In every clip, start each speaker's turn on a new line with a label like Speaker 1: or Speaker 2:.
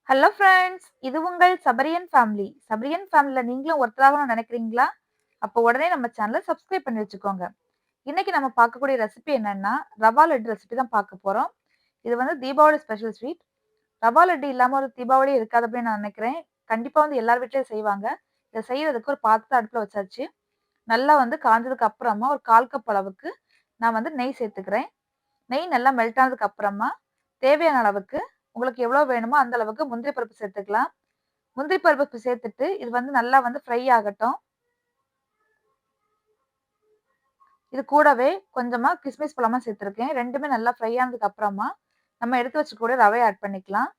Speaker 1: Hello friends! இது உங்கள் சபரியன் family. சபரியன் ஃபேமிலில நீங்களும் ஒருத்தராகணும்னு நினைக்கிறீங்களா? அப்போ உடனே நம்ம சேனல சப்ஸ்கிரைப் பண்ணி வச்சுக்கோங்க. இன்னைக்கு நம்ம பார்க்கக்கூடிய ரெசிபி என்னன்னா, ரவா லட்டு ரெசிபி தான் பார்க்க போறோம். இது வந்து தீபாவளி ஸ்பெஷல் ஸ்வீட். ரவா லட்டு இல்லாம ஒரு தீபாவளியே இருக்காது அப்படின்னு நான் நினைக்கிறேன். கண்டிப்பா வந்து எல்லார் வீட்லயும் செய்வாங்க. இத செய்றதுக்கு ஒரு பாத்திரத்த அடுப்புல வச்சாச்சு. நல்லா வந்து காஞ்சதுக்கு அப்புறமா ஒரு 1/4 கப் அளவுக்கு நான் வந்து நெய் சேர்த்துக்கிறேன். நெய் நல்லா மெல்ட் ஆனதுக்கு அப்புறமா, தேவையான அளவுக்கு உங்களுக்கு எவ்வளோ வேணுமோ அந்த அளவுக்கு முந்திரி பருப்பு சேர்த்துக்கலாம். முந்திரி பருப்பு சேர்த்துட்டு, இது வந்து நல்லா வந்து ஃப்ரை ஆகட்டும். இது கூடவே கொஞ்சமா கிஸ்மிஸ் பழமும் சேர்த்துருக்கேன். 2மே நல்லா ஃப்ரை ஆனதுக்கு அப்புறமா, நம்ம எடுத்து வச்சுக்கக்கூடிய ரவைய ஆட் பண்ணிக்கலாம்.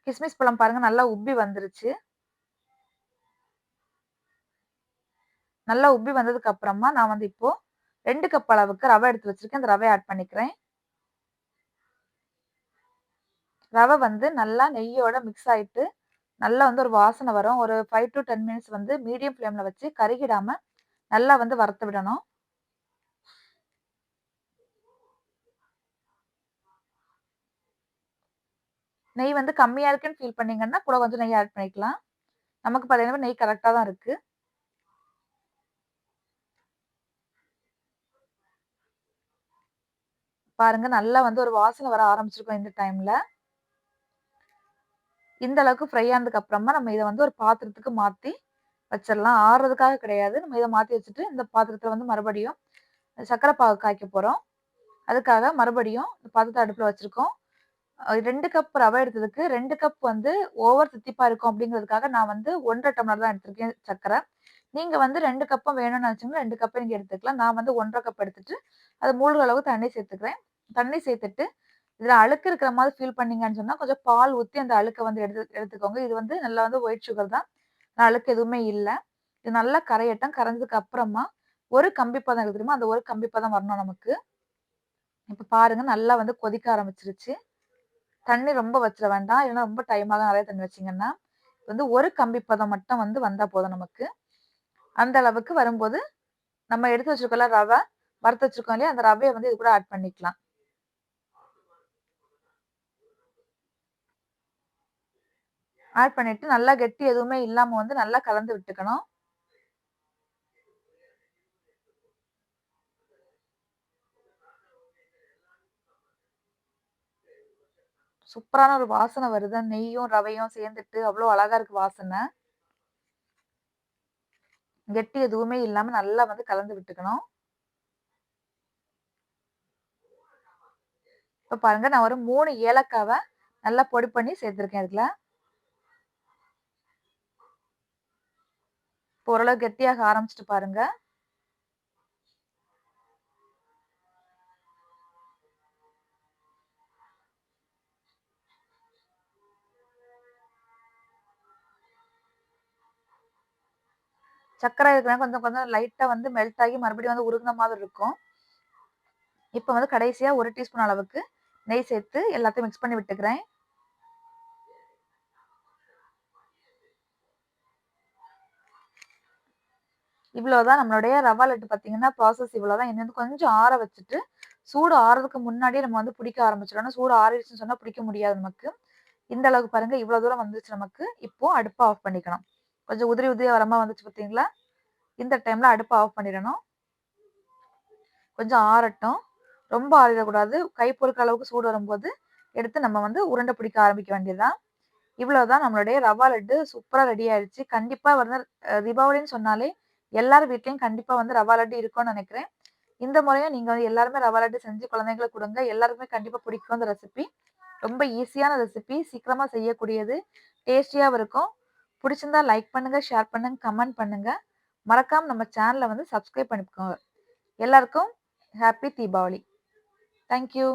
Speaker 1: கிஸ்மிஸ் பழம் பாருங்க நல்லா உப்பி வந்துருச்சு. நல்லா உப்பி வந்ததுக்கு அப்புறமா, நான் வந்து இப்போ 2 கப் அளவுக்கு ரவை எடுத்து வச்சிருக்கேன். அந்த ரவைய ஆட் பண்ணிக்கிறேன். ரவை வந்து நல்லா நெய்யோட மிக்ஸ் ஆயிட்டு, நல்லா வந்து ஒரு வாசனை வரும். ஒரு 5 டூ 10 மினிட்ஸ் வந்து மீடியம் ஃப்ளேம்ல வச்சு கருகிடாம நல்லா வந்து வறுத்து விடணும். நெய் வந்து கம்மியா இருக்குன்னு ஃபீல் பண்ணீங்கன்னா, கூட கொஞ்சம் நெய் ஆட் பண்ணிக்கலாம். நமக்கு பார்த்தீங்கன்னா, நெய் கரெக்ட்டா தான் இருக்கு. பாருங்க நல்லா வந்து ஒரு வாசனை வர ஆரம்பிச்சிருக்கும் இந்த டைம்ல. இந்த அளவுக்கு ஃப்ரை ஆனதுக்கு அப்புறமா நம்ம இத வந்து ஒரு பாத்திரத்துக்கு மாத்தி வச்சிரலாம். ஆறுறதுக்காக கிடையாது. நம்ம இத மாத்தி வச்சுட்டு, இந்த பாத்திரத்துல வந்து மறுபடியும் சர்க்கரை பாகு காய்க்க போறோம். அதுக்காக மறுபடியும் இந்த பாத்திரத்த அடுப்புல வச்சிருக்கோம். 2 கப் ரவை எடுத்ததுக்கு 2 கப் வந்து ஓவர் தித்திப்பா இருக்கும் அப்படிங்கிறதுக்காக நான் வந்து 1 1/2 டம்ளர் தான் எடுத்திருக்கேன் சர்க்கரை. நீங்க வந்து 2 கப்பும் வேணும்னு நினைச்சீங்கன்னா 2 கப் நீங்க எடுத்துக்கலாம். நான் வந்து 1 1/2 கப் எடுத்துட்டு, அது மூழ்குற அளவு தண்ணி சேர்த்துக்கிறேன். தண்ணி சேர்த்துட்டு, இதுல அழுக்கு இருக்கிற மாதிரி ஃபீல் பண்ணீங்கன்னு சொன்னா, கொஞ்சம் பால் ஊத்தி அந்த அழுக்க வந்து எடுத்துக்கோங்க. இது வந்து நல்லா வந்து ஒயிட் சுகர் தான். அழுக்கு எதுவுமே இல்ல. இது நல்லா கரையட்டும். கரைஞ்சதுக்கு அப்புறமா, ஒரு கம்பி பதம் இருக்கு தெரியுமா? அந்த ஒரு கம்பி பதம் வரணும் நமக்கு. இப்ப பாருங்க நல்லா வந்து கொதிக்க ஆரம்பிச்சுருச்சு. தண்ணி ரொம்ப வச்சிட வேண்டாம். இல்லன்னா ரொம்ப டைம் ஆகும் நெறைய தண்ணி வச்சீங்கன்னா. வந்து ஒரு கம்பி பதம் மட்டும் வந்து வந்தா போதும் நமக்கு. அந்த அளவுக்கு வரும்போது, நம்ம எடுத்து வச்சிருக்கோம்ல ரவ, வறுத்து வச்சிருக்கோம் இல்லையா? அந்த ரவைய வந்து இது கூட ஆட் பண்ணிக்கலாம். ஆட் பண்ணிட்டு நல்லா கெட்டி எதுவுமே இல்லாம வந்து நல்லா கலந்து விட்டுக்கணும். சூப்பரான ஒரு வாசனை வருது. நெய்யும், ரவையும் சேர்ந்துட்டு அவ்ளோ அழகா இருக்கு வாசனை. கெட்டி எதுவுமே இல்லாம நல்லா வந்து கலந்து விட்டுக்கணும். இப்ப பாருங்க நான் ஒரு 3 ஏலக்காவ நல்லா பொடி பண்ணி சேர்த்துருக்கேன் இதுல. இப்போ ஓரளவு கெட்டியாக ஆரம்பிச்சுட்டு பாருங்க. சர்க்கரை இருக்கிறனால கொஞ்சம் கொஞ்சம் லைட்டா வந்து மெல்ட் ஆகி மறுபடியும் வந்து உருகுன மாதிரி இருக்கும். இப்ப வந்து கடைசியா 1 டீஸ்பூன் அளவுக்கு நெய் சேர்த்து எல்லாத்தையும் மிக்ஸ் பண்ணி விட்டுக்கிறேன். இவ்வளோதான் நம்மளுடைய ரவா லட்டு பார்த்தீங்கன்னா, ப்ராசஸ் இவ்வளோதான். இது வந்து கொஞ்சம் ஆற வச்சுட்டு, சூடு ஆறதுக்கு முன்னாடியே நம்ம வந்து பிடிக்க ஆரம்பிச்சிடணும். சூடு ஆறிடுச்சுன்னு சொன்னா பிடிக்க முடியாது நமக்கு. இந்த அளவுக்கு பாருங்க, இவ்வளோ தூரம் வந்துருச்சு நமக்கு. இப்போ அடுப்ப ஆஃப் பண்ணிக்கலாம். கொஞ்சம் உதிரி உதிரியா வர மாரி வந்துச்சு பார்த்தீங்களா? இந்த டைம்ல அடுப்ப ஆஃப் பண்ணிடணும். கொஞ்சம் ஆறட்டும். ரொம்ப ஆறிறக்கூடாது. கை பொறுக்கிற அளவுக்கு சூடு வரும்போது, எடுத்து நம்ம வந்து உருண்டை பிடிக்க ஆரம்பிக்க வேண்டியது தான். இவ்வளோதான் நம்மளுடைய ரவா லட்டு சூப்பரா ரெடி ஆயிடுச்சு. கண்டிப்பா வந்து தீபாவளின்னு சொன்னாலே எல்லார் வீட்லயும் கண்டிப்பா வந்து ரவா லட்டு இருக்கும்னு நெனைக்கிறேன். இந்த முறையும் நீங்க வந்து எல்லாருமே ரவா லட்டு செஞ்சு குழந்தைங்களுக்கு குடுங்க. எல்லாருக்குமே கண்டிப்பா பிடிக்கும் இந்த ரெசிபி. ரொம்ப ஈஸியான ரெசிபி. சீக்கிரமா செய்யக்கூடியது. டேஸ்டியாவும் இருக்கும். புடிச்சிருந்தா லைக் பண்ணுங்க, ஷேர் பண்ணுங்க, கமெண்ட் பண்ணுங்க. மறக்காம நம்ம சேனல வந்து சப்ஸ்கிரைப் பண்ணிக்கோங்க. எல்லாருக்கும் ஹேப்பி தீபாவளி. Thank you.